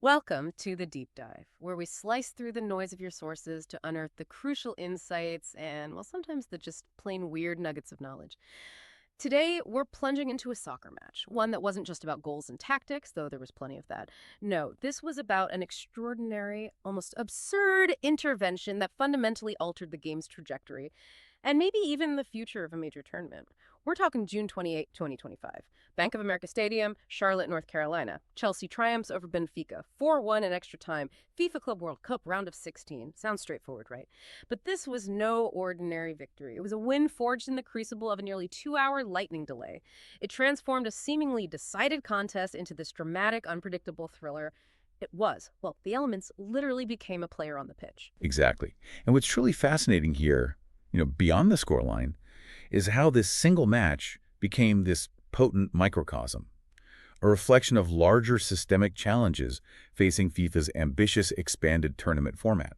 Welcome to the Deep Dive, where we slice through the noise of your sources to unearth the crucial insights and, well, sometimes the just plain weird nuggets of knowledge. Today, we're plunging into a soccer match, one that wasn't just about goals and tactics, though there was plenty of that. No, this was about an extraordinary, almost absurd intervention that fundamentally altered the game's trajectory and maybe even the future of a major tournament. We're talking June 28, 2025. Bank of America Stadium, Charlotte, North Carolina. Chelsea triumphs over Benfica, 4-1 in extra time. FIFA Club World Cup round of 16. Sounds straightforward, right? But this was no ordinary victory. It was a win forged in the crucible of a nearly 2-hour lightning delay. It transformed a seemingly decided contest into this dramatic, unpredictable thriller. It was. Well, the elements literally became a player on the pitch. Exactly. And what's truly fascinating here, beyond the scoreline, is how this single match became this potent microcosm, a reflection of larger systemic challenges facing FIFA's ambitious expanded tournament format.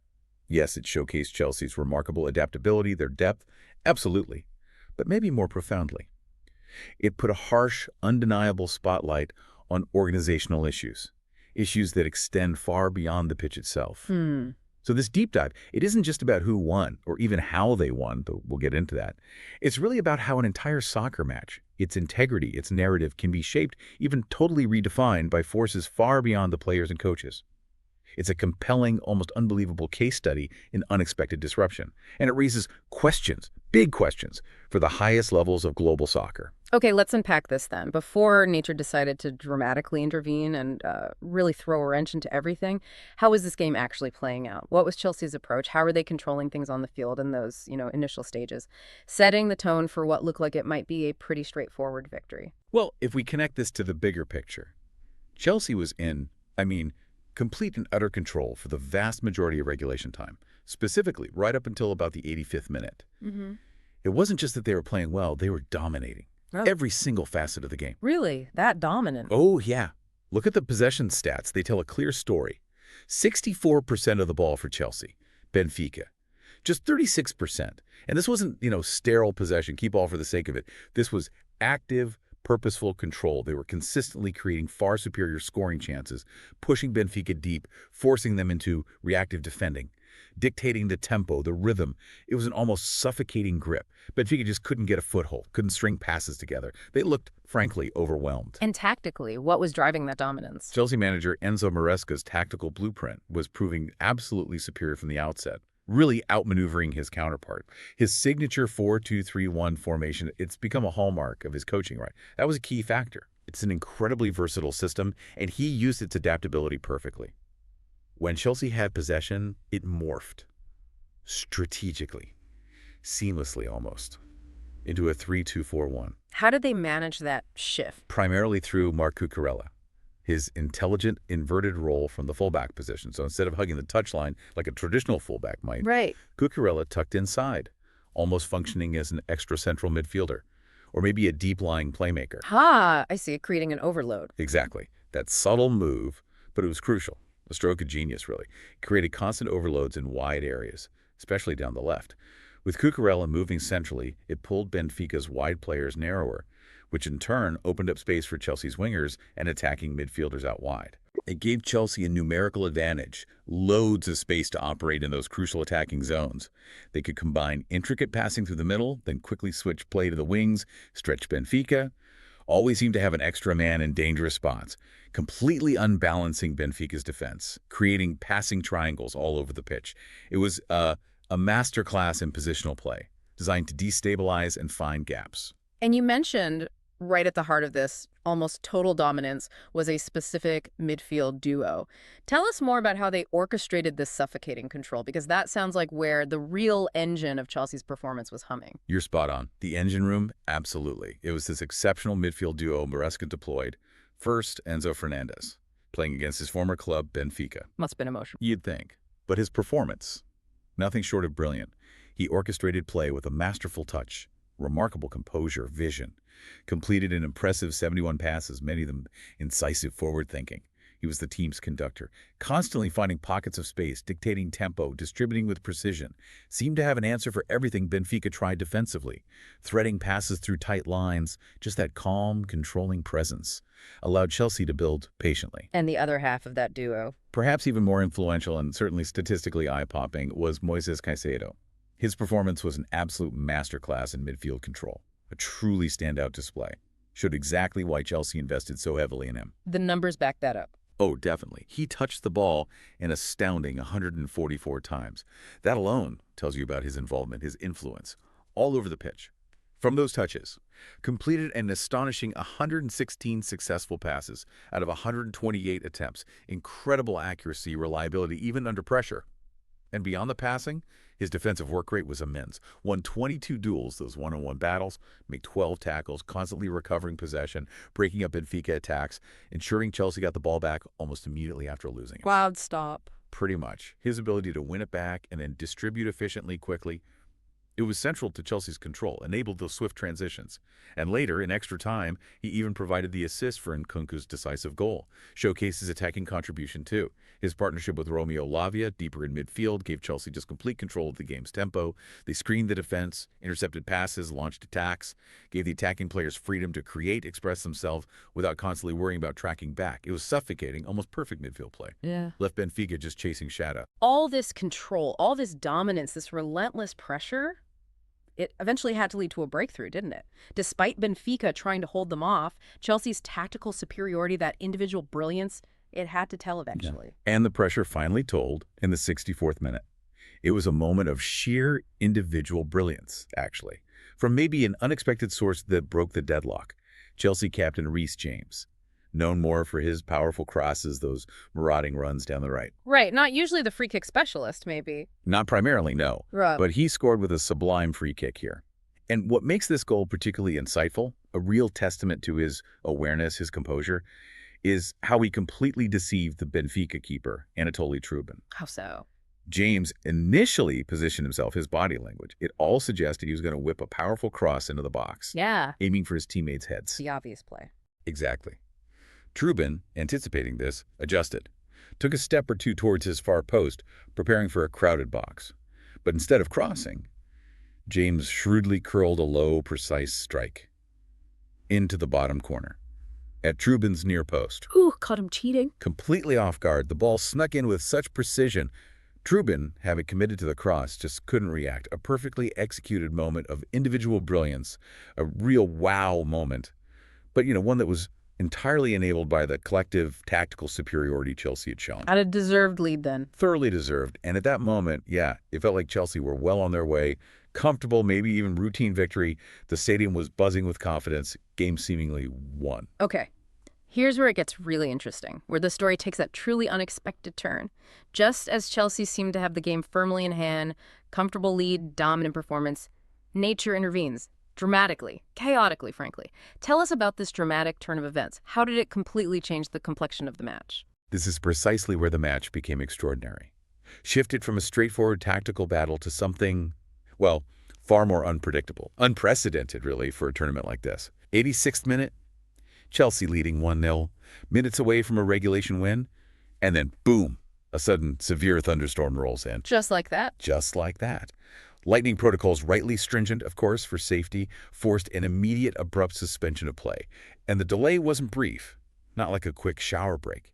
Yes, it showcased Chelsea's remarkable adaptability, their depth, absolutely, but maybe more profoundly. It put a harsh, undeniable spotlight on organizational issues that extend far beyond the pitch itself. So this deep dive, it isn't just about who won or even how they won, though we'll get into that. It's really about how an entire soccer match, its integrity, its narrative can be shaped, even totally redefined by forces far beyond the players and coaches. It's a compelling, almost unbelievable case study in unexpected disruption, and it raises questions, big questions, for the highest levels of global soccer. Okay, let's unpack this then. Before nature decided to dramatically intervene and really throw a wrench into everything, how was this game actually playing out? What was Chelsea's approach? How were they controlling things on the field in those, initial stages, setting the tone for what looked like it might be a pretty straightforward victory? Well, if we connect this to the bigger picture, Chelsea was in, complete and utter control for the vast majority of regulation time, specifically right up until about the 85th minute. It wasn't just that they were playing well, they were dominating Oh, every single facet of the game. really? That dominant? Oh, yeah. Look at the possession stats. They tell a clear story. 64% of the ball for Chelsea. Benfica, just 36%. And this wasn't, sterile possession, keep all for the sake of it. This was active, purposeful control. They were consistently creating far superior scoring chances, pushing Benfica deep, forcing them into reactive defending, dictating the tempo, the rhythm. It was an almost suffocating grip. Benfica just couldn't get a foothold, couldn't string passes together. They looked, frankly, overwhelmed. And tactically, what was driving that dominance? Chelsea manager Enzo Maresca's tactical blueprint was proving absolutely superior from the outset, really outmaneuvering his counterpart. His signature 4-2-3-1 formation, it's become a hallmark of his coaching, right? That was a key factor. It's an incredibly versatile system, and he used its adaptability perfectly. When Chelsea had possession, it morphed strategically, seamlessly almost, into a 3-2-4-1, How did they manage that shift? primarily through Marc Cucurella, his intelligent inverted role from the fullback position. So instead of hugging the touchline like a traditional fullback might, Right. Cucurella tucked inside, almost functioning as an extra central midfielder, or maybe a deep-lying playmaker. I see, creating an overload. Exactly. That subtle move, but it was crucial. A stroke of genius, really. Created constant overloads in wide areas, especially down the left. With Cucurella moving centrally, it pulled Benfica's wide players narrower, which in turn opened up space for Chelsea's wingers and attacking midfielders out wide. It gave Chelsea a numerical advantage, loads of space to operate in those crucial attacking zones. They could combine intricate passing through the middle, then quickly switch play to the wings, stretch Benfica. Always seemed to have an extra man in dangerous spots, completely unbalancing Benfica's defense, creating passing triangles all over the pitch. It was a masterclass in positional play, designed to destabilize and find gaps. And you mentioned right at the heart of this, almost total dominance, was a specific midfield duo. Tell us more about how they orchestrated this suffocating control, because that sounds like where the real engine of Chelsea's performance was humming. You're spot on. The engine room, absolutely. It was this exceptional midfield duo Maresca deployed. First, Enzo Fernandez, playing against his former club, Benfica. Must have been emotional. You'd think. But his performance, nothing short of brilliant. He orchestrated play with a masterful touch, remarkable composure, vision, completed an impressive 71 passes, many of them incisive forward thinking. He was the team's conductor, constantly finding pockets of space, dictating tempo, distributing with precision. Seemed to have an answer for everything Benfica tried defensively. Threading passes through tight lines, just that calm, controlling presence allowed Chelsea to build patiently. And the other half of that duo. Perhaps even more influential and certainly statistically eye-popping was Moises Caicedo. His performance was an absolute masterclass in midfield control, a truly standout display. Showed exactly why Chelsea invested so heavily in him. The numbers back that up. Oh, definitely. He touched the ball an astounding 144 times. That alone tells you about his involvement, his influence, all over the pitch. From those touches, completed an astonishing 116 successful passes out of 128 attempts. Incredible accuracy, reliability, even under pressure. And beyond the passing, his defensive work rate was immense. Won 22 duels, those one-on-one battles, made 12 tackles, constantly recovering possession, breaking up Benfica attacks, ensuring Chelsea got the ball back almost immediately after losing it. Wild stop. Pretty much. His ability to win it back and then distribute efficiently, quickly, it was central to Chelsea's control, enabled those swift transitions. And later, in extra time, he even provided the assist for Nkunku's decisive goal. Showcased his attacking contribution too. His partnership with Romeo Lavia, deeper in midfield, gave Chelsea just complete control of the game's tempo. They screened the defense, intercepted passes, launched attacks, gave the attacking players freedom to create, express themselves without constantly worrying about tracking back. It was suffocating, almost perfect midfield play. Yeah. Left Benfica just chasing shadow. All this control, all this dominance, this relentless pressure, it eventually had to lead to a breakthrough, didn't it? Despite Benfica trying to hold them off, Chelsea's tactical superiority, that individual brilliance, it had to tell eventually. Yeah. And the pressure finally told in the 64th minute. It was a moment of sheer individual brilliance, actually, from maybe an unexpected source that broke the deadlock. Chelsea captain Reece James, known more for his powerful crosses, those marauding runs down the right. Right, not usually the free kick specialist, maybe. Not primarily, no, Right. but he scored with a sublime free kick here. And what makes this goal particularly insightful, a real testament to his awareness, his composure, is how he completely deceived the Benfica keeper, Anatoly Trubin. How so? James initially positioned himself, his body language. It all suggested he was going to whip a powerful cross into the box, Yeah, aiming for his teammates' heads. the obvious play. Exactly. Trubin, anticipating this, adjusted, took a step or two towards his far post, preparing for a crowded box. But instead of crossing, James shrewdly curled a low, precise strike into the bottom corner, at Trubin's near post. Ooh, caught him cheating. Completely off guard, the ball snuck in with such precision. Trubin, having committed to the cross, just couldn't react. A perfectly executed moment of individual brilliance, a real wow moment. But, one that was entirely enabled by the collective tactical superiority Chelsea had shown. Had a deserved lead then. Thoroughly deserved. And at that moment, yeah, it felt like Chelsea were well on their way. Comfortable, maybe even routine victory. The stadium was buzzing with confidence. Game seemingly won. Okay, here's where it gets really interesting, where the story takes that truly unexpected turn. Just as Chelsea seemed to have the game firmly in hand, comfortable lead, dominant performance, nature intervenes. Dramatically, chaotically, frankly. Tell us about this dramatic turn of events. How did it completely change the complexion of the match? This is precisely where the match became extraordinary. Shifted from a straightforward tactical battle to something, well, far more unpredictable. Unprecedented, really, for a tournament like this. 86th minute, Chelsea leading 1-0, minutes away from a regulation win, and then boom, a sudden severe thunderstorm rolls in. Just like that? Just like that. Lightning protocols, rightly stringent, of course, for safety, forced an immediate abrupt suspension of play. And the delay wasn't brief, not like a quick shower break.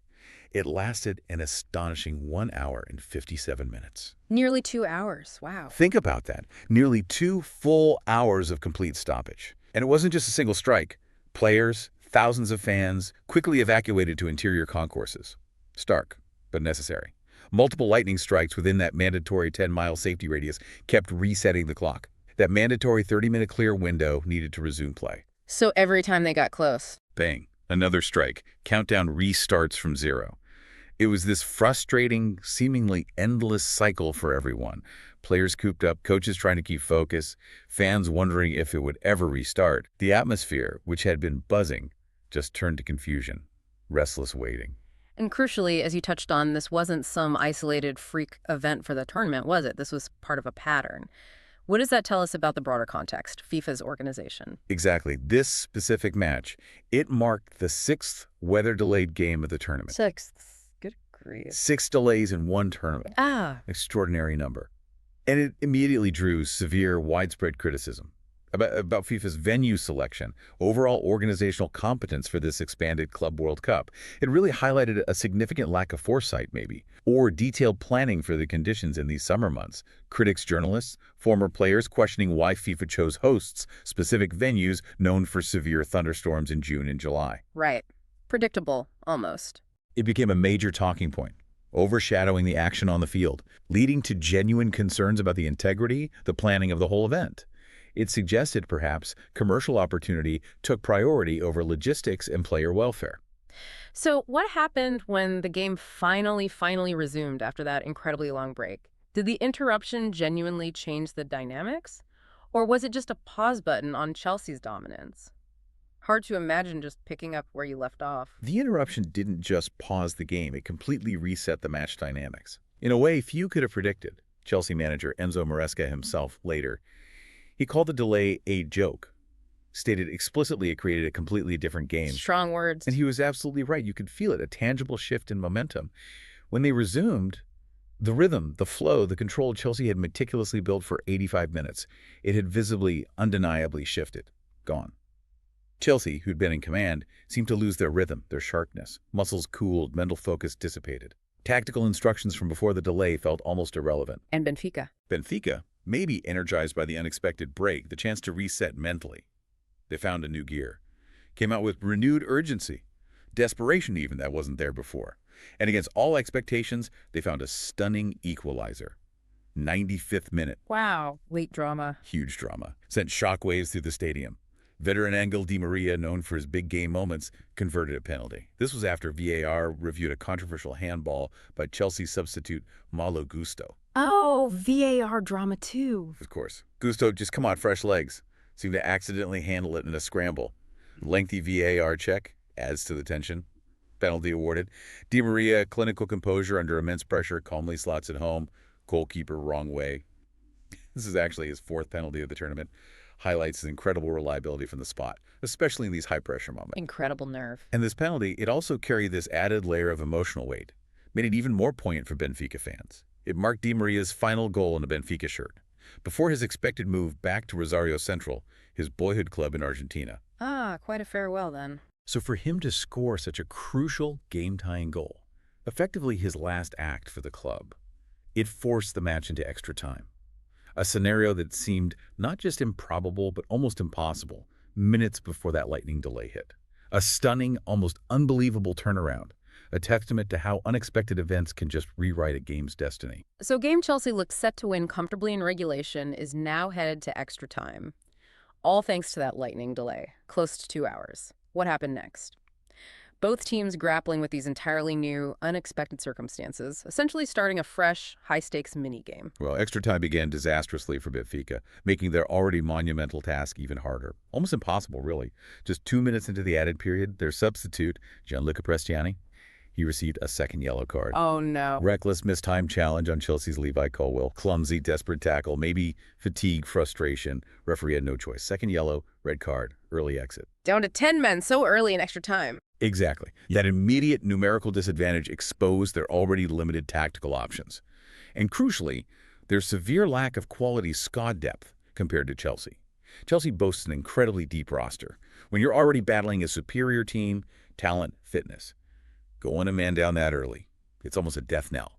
It lasted an astonishing 1 hour and 57 minutes. Nearly 2 hours. Wow. Think about that. Nearly 2 full hours of complete stoppage. And it wasn't just a single strike. Players, thousands of fans, quickly evacuated to interior concourses. Stark, but necessary. Multiple lightning strikes within that mandatory 10-mile safety radius kept resetting the clock. That mandatory 30-minute clear window needed to resume play. So every time they got close. Bang. Another strike. Countdown restarts from zero. It was this frustrating, seemingly endless cycle for everyone. Players cooped up, coaches trying to keep focus, fans wondering if it would ever restart. The atmosphere, which had been buzzing, just turned to confusion, restless waiting. And crucially, as you touched on, this wasn't some isolated freak event for the tournament, was it? This was part of a pattern. What does that tell us about the broader context, FIFA's organization? Exactly. This specific match, it marked the 6th weather-delayed game of the tournament. 6th. grief. 6 delays in one tournament. Ah, Extraordinary number. And it immediately drew severe, widespread criticism about FIFA's venue selection, overall organizational competence for this expanded Club World Cup. It really highlighted a significant lack of foresight, maybe, or detailed planning for the conditions in these summer months. Critics, journalists, former players questioning why FIFA chose hosts, specific venues known for severe thunderstorms in June and July. right. Predictable, almost. It became a major talking point, overshadowing the action on the field, leading to genuine concerns about the integrity, the planning of the whole event. It suggested, perhaps, commercial opportunity took priority over logistics and player welfare. So what happened when the game finally resumed after that incredibly long break? Did the interruption genuinely change the dynamics? Or was it just a pause button on Chelsea's dominance? Hard to imagine just picking up where you left off. The interruption didn't just pause the game, it completely reset the match dynamics. In a way few could have predicted. Chelsea manager Enzo Maresca himself later, he called the delay a joke, stated explicitly it created a completely different game. Strong words. And he was absolutely right. You could feel it, a tangible shift in momentum. When they resumed, the rhythm, the flow, the control Chelsea had meticulously built for 85 minutes, it had visibly, undeniably shifted, gone. Chelsea, who'd been in command, seemed to lose their rhythm, their sharpness. Muscles cooled, mental focus dissipated. Tactical instructions from before the delay felt almost irrelevant. And Benfica. Benfica, maybe energized by the unexpected break, the chance to reset mentally. They found a new gear. Came out with renewed urgency. Desperation even, that wasn't there before. And against all expectations, they found a stunning equalizer. 95th minute. Wow. Late drama. Huge drama. Sent shockwaves through the stadium. Veteran Angel Di Maria, known for his big game moments, converted a penalty. This was after VAR reviewed a controversial handball by Chelsea substitute Malo Gusto. Oh, VAR drama too. Of course. Gusto just come on fresh legs. Seemed to accidentally handle it in a scramble. Lengthy VAR check adds to the tension. Penalty awarded. Di Maria, clinical composure under immense pressure, calmly slots it home. Goalkeeper wrong way. This is actually his 4th penalty of the tournament. Highlights his incredible reliability from the spot, especially in these high-pressure moments. Incredible nerve. And this penalty, it also carried this added layer of emotional weight, made it even more poignant for Benfica fans. It marked Di Maria's final goal in a Benfica shirt, before his expected move back to Rosario Central, his boyhood club in Argentina. Ah, quite a farewell then. So for him to score such a crucial game-tying goal, effectively his last act for the club, it forced the match into extra time. A scenario that seemed not just improbable, but almost impossible, minutes before that lightning delay hit. A stunning, almost unbelievable turnaround, a testament to how unexpected events can just rewrite a game's destiny. So game Chelsea looked set to win comfortably in regulation is now headed to extra time. All thanks to that lightning delay, close to 2 hours. What happened next? Both teams grappling with these entirely new, unexpected circumstances, essentially starting a fresh, high-stakes mini-game. Well, extra time began disastrously for Benfica, making their already monumental task even harder. Almost impossible, really. Just 2 minutes into the added period, their substitute, Gianluca Prestiani, he received a second yellow card. Oh, no. Reckless, mistimed challenge on Chelsea's Levi Colwill. Clumsy, desperate tackle, maybe fatigue, frustration. Referee had no choice. Second yellow, red card, early exit. Down to 10 men so early in extra time. Exactly. That immediate numerical disadvantage exposed their already limited tactical options. And crucially, their severe lack of quality squad depth compared to Chelsea. Chelsea boasts an incredibly deep roster. When you're already battling a superior team, talent, fitness, going a man down that early, it's almost a death knell.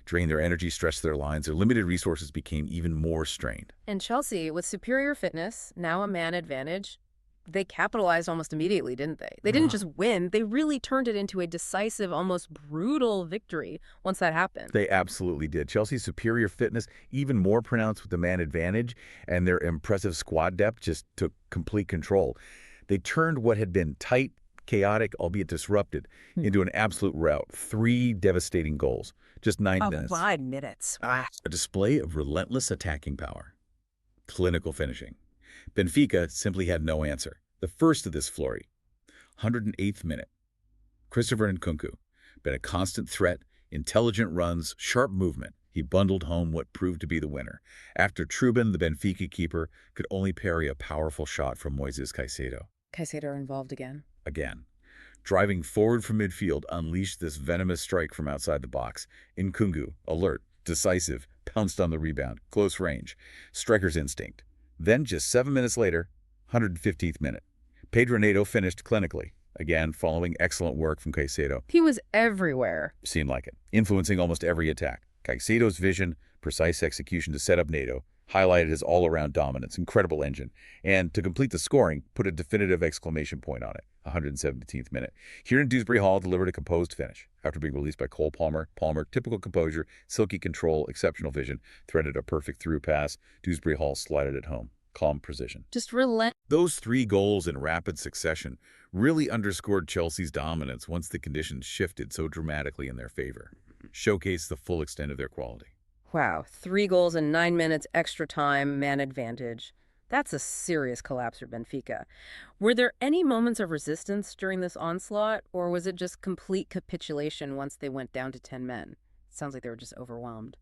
Drain their energy, stretch their lines, their limited resources became even more strained. And Chelsea, with superior fitness, now a man advantage, they capitalized almost immediately, didn't they? They didn't just win, they really turned it into a decisive, almost brutal victory once that happened. They absolutely did. Chelsea's superior fitness, even more pronounced with the man advantage, and their impressive squad depth just took complete control. They turned what had been tight, chaotic, albeit disrupted, into an absolute rout. 3 devastating goals. Just 9 minutes. 5 minutes. Ah. A display of relentless attacking power. Clinical finishing. Benfica simply had no answer. The first of this flurry. 108th minute. Christopher Nkunku. Been a constant threat, intelligent runs, sharp movement. He bundled home what proved to be the winner. After Trubin, the Benfica keeper, could only parry a powerful shot from Moises Caicedo. Caicedo involved again. Again. driving forward from midfield, unleashed this venomous strike from outside the box. Nkunku, alert, decisive, pounced on the rebound, close range, striker's instinct. Then, just 7 minutes later, 115th minute, Pedro Neto finished clinically, again following excellent work from Caicedo. He was everywhere. Seemed like it, influencing almost every attack. Caicedo's vision, precise execution to set up Neto, highlighted his all-around dominance, incredible engine, and to complete the scoring, put a definitive exclamation point on it, 117th minute. Here in Dewsbury Hall delivered a composed finish. After being released by Cole Palmer, typical composure, silky control, exceptional vision, threaded a perfect through pass. Dewsbury Hall slided it home. Calm precision. Just relent. Those 3 goals in rapid succession really underscored Chelsea's dominance once the conditions shifted so dramatically in their favor. Showcased the full extent of their quality. Wow, 3 goals in 9 minutes, extra time, man advantage. That's a serious collapse for Benfica. Were there any moments of resistance during this onslaught, or was it just complete capitulation once they went down to 10 men? Sounds like they were just overwhelmed.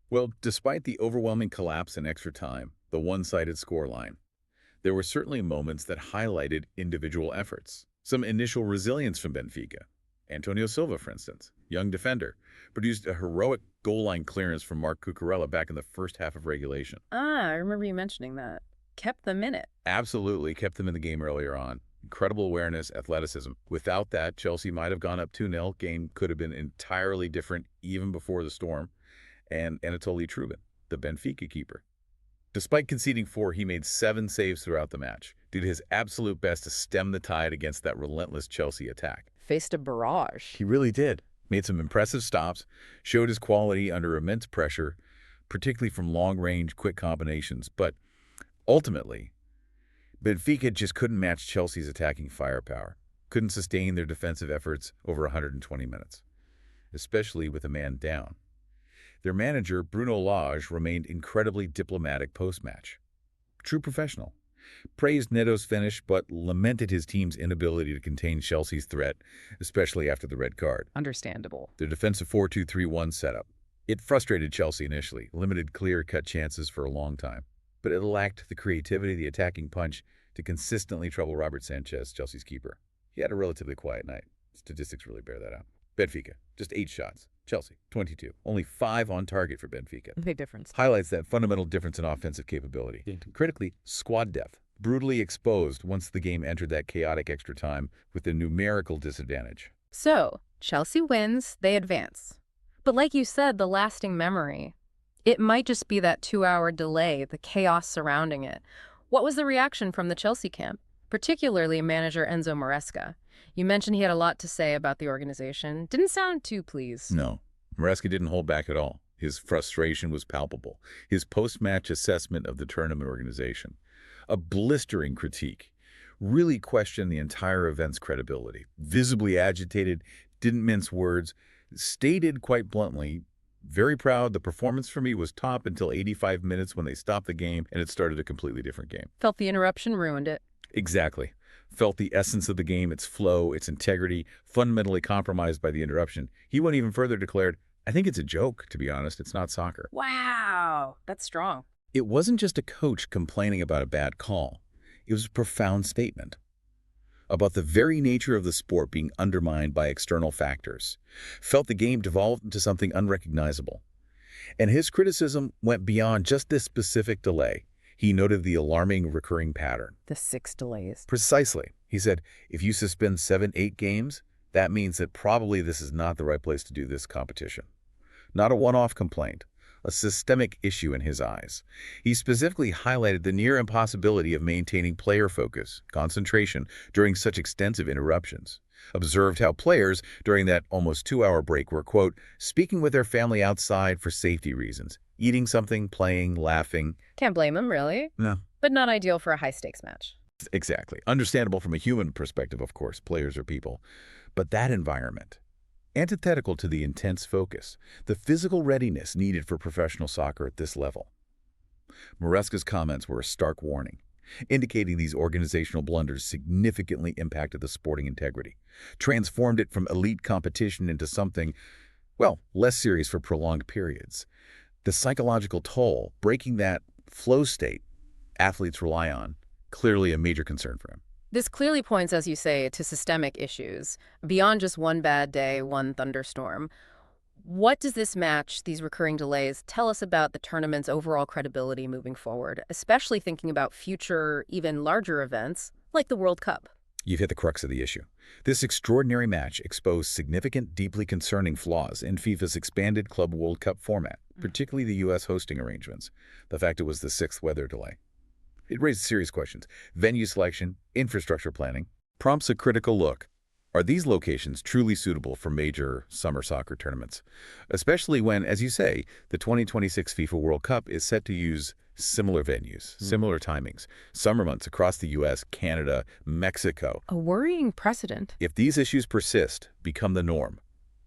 Well, despite the overwhelming collapse in extra time, the one-sided scoreline, there were certainly moments that highlighted individual efforts. Some initial resilience from Benfica. Antonio Silva, for instance, young defender, produced a heroic goal line clearance from Marc Cucurella back in the first half of regulation. I remember you mentioning that. Kept them in it. Absolutely kept them in the game earlier on. Incredible awareness, athleticism. Without that, Chelsea might have gone up 2-0. Game could have been entirely different even before the storm. And Anatoly Trubin, the Benfica keeper. Despite conceding 4, he made 7 saves throughout the match, did his absolute best to stem the tide against that relentless Chelsea attack. Faced a barrage. He really did. Made some impressive stops, showed his quality under immense pressure, particularly from long-range, quick combinations. But ultimately, Benfica just couldn't match Chelsea's attacking firepower, couldn't sustain their defensive efforts over 120 minutes, especially with a man down. Their manager, Bruno Lage, remained incredibly diplomatic post-match. True professional. Praised Neto's finish, but lamented his team's inability to contain Chelsea's threat, especially after the red card. Understandable. Their defensive 4-2-3-1 setup. It frustrated Chelsea initially, limited clear-cut chances for a long time, but it lacked the creativity, the attacking punch to consistently trouble Robert Sanchez, Chelsea's keeper. He had a relatively quiet night. Statistics really bear that out. Benfica, just 8 shots. Chelsea, 22. Only 5 on target for Benfica. Big difference. Highlights that fundamental difference in offensive capability. Critically, squad depth. Brutally exposed once the game entered that chaotic extra time with a numerical disadvantage. So, Chelsea wins, they advance. But like you said, the lasting memory, it might just be that 2-hour delay, the chaos surrounding it. What was the reaction from the Chelsea camp, particularly manager Enzo Maresca? You mentioned he had a lot to say about the organization. Didn't sound too pleased. No, Maresca didn't hold back at all. His frustration was palpable. His post-match assessment of the tournament organization, a blistering critique, really questioned the entire event's credibility. Visibly agitated, didn't mince words, stated quite bluntly, very proud, the performance for me was top until 85 minutes when they stopped the game and it started a completely different game. Felt the interruption ruined it. Exactly. Felt the essence of the game, its flow, its integrity, fundamentally compromised by the interruption. He went even further, declared, I think it's a joke, to be honest. It's not soccer. Wow, that's strong. It wasn't just a coach complaining about a bad call. It was a profound statement about the very nature of the sport being undermined by external factors. Felt the game devolved into something unrecognizable. And his criticism went beyond just this specific delay. He noted the alarming recurring pattern. The 6 delays. Precisely. He said, if you suspend 7-8 games, that means that probably this is not the right place to do this competition. Not a one-off complaint, a systemic issue in his eyes. He specifically highlighted the near impossibility of maintaining player focus, concentration, during such extensive interruptions. Observed how players, during that almost 2-hour break, were, quote, speaking with their family outside for safety reasons, eating something, playing, laughing. Can't blame them, really. No. But not ideal for a high-stakes match. Exactly. Understandable from a human perspective, of course. Players are people. But that environment, antithetical to the intense focus, the physical readiness needed for professional soccer at this level. Maresca's comments were a stark warning, indicating these organizational blunders significantly impacted the sporting integrity, transformed it from elite competition into something, well, less serious for prolonged periods. The psychological toll, breaking that flow state athletes rely on, clearly a major concern for him. This clearly points, as you say, to systemic issues, beyond just one bad day, one thunderstorm. What does this match, these recurring delays, tell us about the tournament's overall credibility moving forward, especially thinking about future, even larger events, like the World Cup? You've hit the crux of the issue. This extraordinary match exposed significant, deeply concerning flaws in FIFA's expanded Club World Cup format, particularly the U.S. hosting arrangements. The fact it was the sixth weather delay. It raises serious questions. Venue selection, infrastructure planning, prompts a critical look. Are these locations truly suitable for major summer soccer tournaments? Especially when, as you say, the 2026 FIFA World Cup is set to use similar venues, similar timings, summer months across the U.S., Canada, Mexico. A worrying precedent. If these issues persist, become the norm,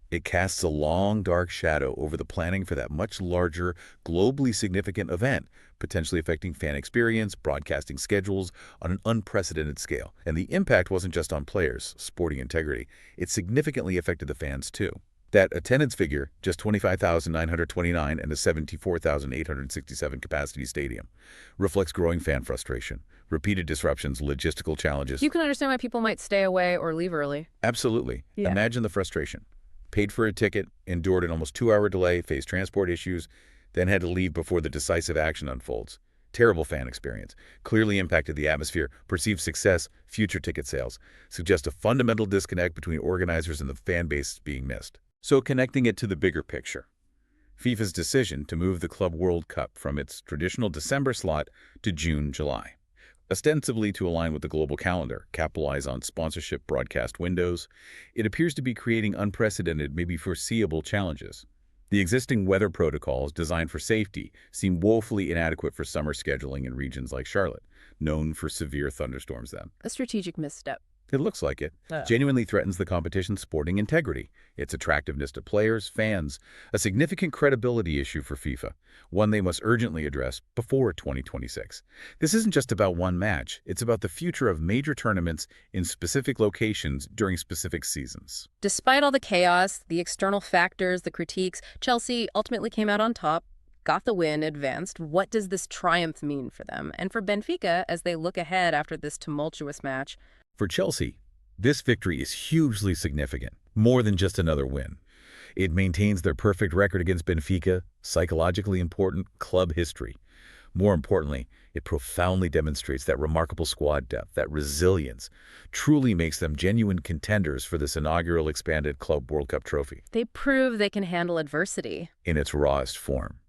it casts a long, dark shadow over the planning for that much larger, globally significant event, potentially affecting fan experience, broadcasting schedules on an unprecedented scale. And the impact wasn't just on players' sporting integrity. It significantly affected the fans, too. That attendance figure, just 25,929 and a 74,867 capacity stadium, reflects growing fan frustration, repeated disruptions, logistical challenges. You can understand why people might stay away or leave early. Absolutely. Yeah. Imagine the frustration. Paid for a ticket, endured an almost 2-hour delay, faced transport issues, then had to leave before the decisive action unfolds. Terrible fan experience. Clearly impacted the atmosphere, perceived success, future ticket sales. Suggest a fundamental disconnect between organizers and the fan base being missed. So connecting it to the bigger picture. FIFA's decision to move the Club World Cup from its traditional December slot to June-July. Ostensibly to align with the global calendar, capitalize on sponsorship broadcast windows, it appears to be creating unprecedented, maybe foreseeable challenges. The existing weather protocols designed for safety seem woefully inadequate for summer scheduling in regions like Charlotte, known for severe thunderstorms then. A strategic misstep. It looks like it. Genuinely threatens the competition's sporting integrity, its attractiveness to players, fans, a significant credibility issue for FIFA, one they must urgently address before 2026. This isn't just about one match, it's about the future of major tournaments in specific locations during specific seasons. Despite all the chaos, the external factors, the critiques, Chelsea ultimately came out on top, got the win, advanced. What does this triumph mean for them? And for Benfica, as they look ahead after this tumultuous match? For Chelsea, this victory is hugely significant, more than just another win. It maintains their perfect record against Benfica, psychologically important club history. More importantly, it profoundly demonstrates that remarkable squad depth, that resilience, truly makes them genuine contenders for this inaugural expanded Club World Cup trophy. They prove they can handle adversity. In its rawest form.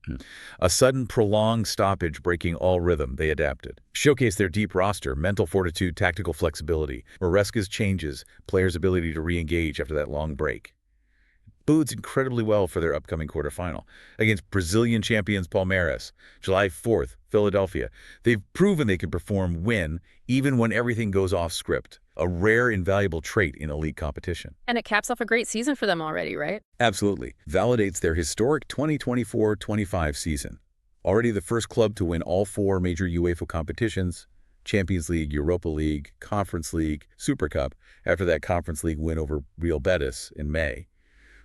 A sudden, prolonged stoppage breaking all rhythm, they adapted. Showcase their deep roster, mental fortitude, tactical flexibility, Maresca's changes, players' ability to re-engage after that long break. Bodes incredibly well for their upcoming quarterfinal. Against Brazilian champions Palmeiras, July 4th, Philadelphia. They've proven they can perform win even when everything goes off script. A rare, invaluable trait in elite competition. And it caps off a great season for them already, right? Absolutely. Validates their historic 2024-25 season. Already the first club to win all 4 major UEFA competitions, Champions League, Europa League, Conference League, Super Cup, after that Conference League win over Real Betis in May,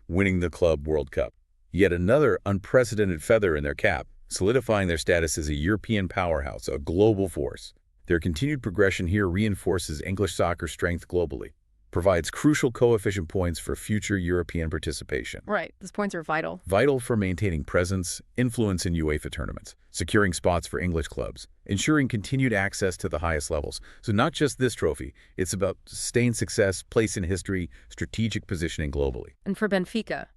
winning the Club World Cup. Yet another unprecedented feather in their cap, solidifying their status as a European powerhouse, a global force. Their continued progression here reinforces English soccer's strength globally, provides crucial coefficient points for future European participation. Right. These points are vital. Vital for maintaining presence, influence in UEFA tournaments, securing spots for English clubs, ensuring continued access to the highest levels. So not just this trophy, it's about sustained success, place in history, strategic positioning globally. And for Benfica,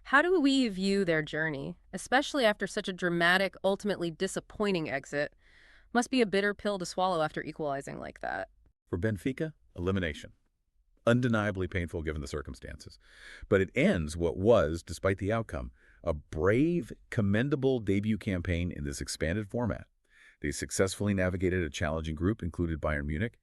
how do we view their journey, especially after such a dramatic, ultimately disappointing exit? Must be a bitter pill to swallow after equalizing like that. For Benfica, elimination. Undeniably painful given the circumstances. But it ends what was, despite the outcome, a brave, commendable debut campaign in this expanded format. They successfully navigated a challenging group, included Bayern Munich.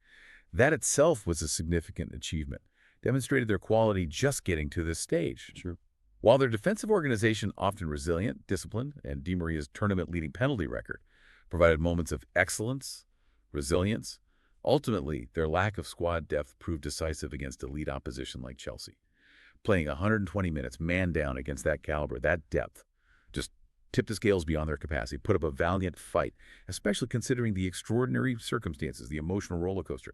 That itself was a significant achievement, demonstrated their quality just getting to this stage. Sure. While their defensive organization, often resilient, disciplined, and Di Maria's tournament-leading penalty record, provided moments of excellence, resilience, ultimately, their lack of squad depth proved decisive against elite opposition like Chelsea. Playing 120 minutes man down against that caliber, that depth, just tipped the scales beyond their capacity, put up a valiant fight, especially considering the extraordinary circumstances, the emotional roller coaster.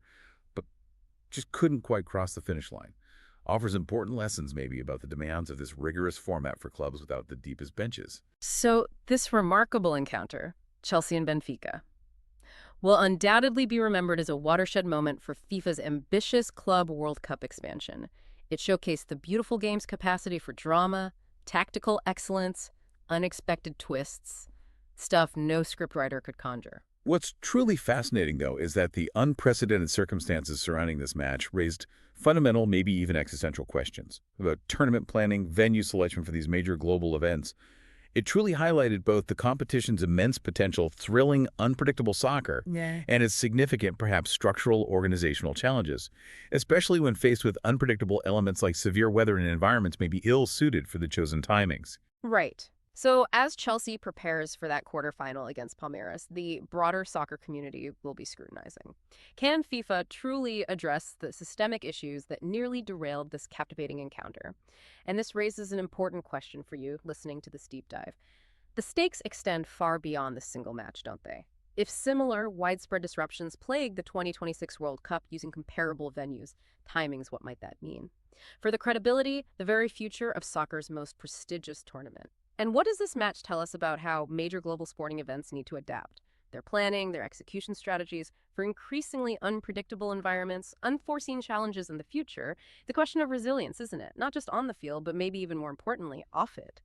But just couldn't quite cross the finish line. Offers important lessons maybe about the demands of this rigorous format for clubs without the deepest benches. So, this remarkable encounter, Chelsea and Benfica, will undoubtedly be remembered as a watershed moment for FIFA's ambitious Club World Cup expansion. It showcased the beautiful game's capacity for drama, tactical excellence, unexpected twists, stuff no scriptwriter could conjure. What's truly fascinating, though, is that the unprecedented circumstances surrounding this match raised fundamental, maybe even existential questions about tournament planning, venue selection for these major global events. It truly highlighted both the competition's immense potential, thrilling, unpredictable soccer, and its significant, perhaps structural organizational challenges, especially when faced with unpredictable elements like severe weather and environments may be ill-suited for the chosen timings. Right. So, as Chelsea prepares for that quarterfinal against Palmeiras, the broader soccer community will be scrutinizing. Can FIFA truly address the systemic issues that nearly derailed this captivating encounter? And this raises an important question for you listening to this deep dive. The stakes extend far beyond this single match, don't they? If similar widespread disruptions plague the 2026 World Cup using comparable venues, timings, what might that mean? For the credibility, the very future of soccer's most prestigious tournament. And what does this match tell us about how major global sporting events need to adapt? Their planning, their execution strategies for increasingly unpredictable environments, unforeseen challenges in the future. The question of resilience, isn't it? Not just on the field, but maybe even more importantly, off it.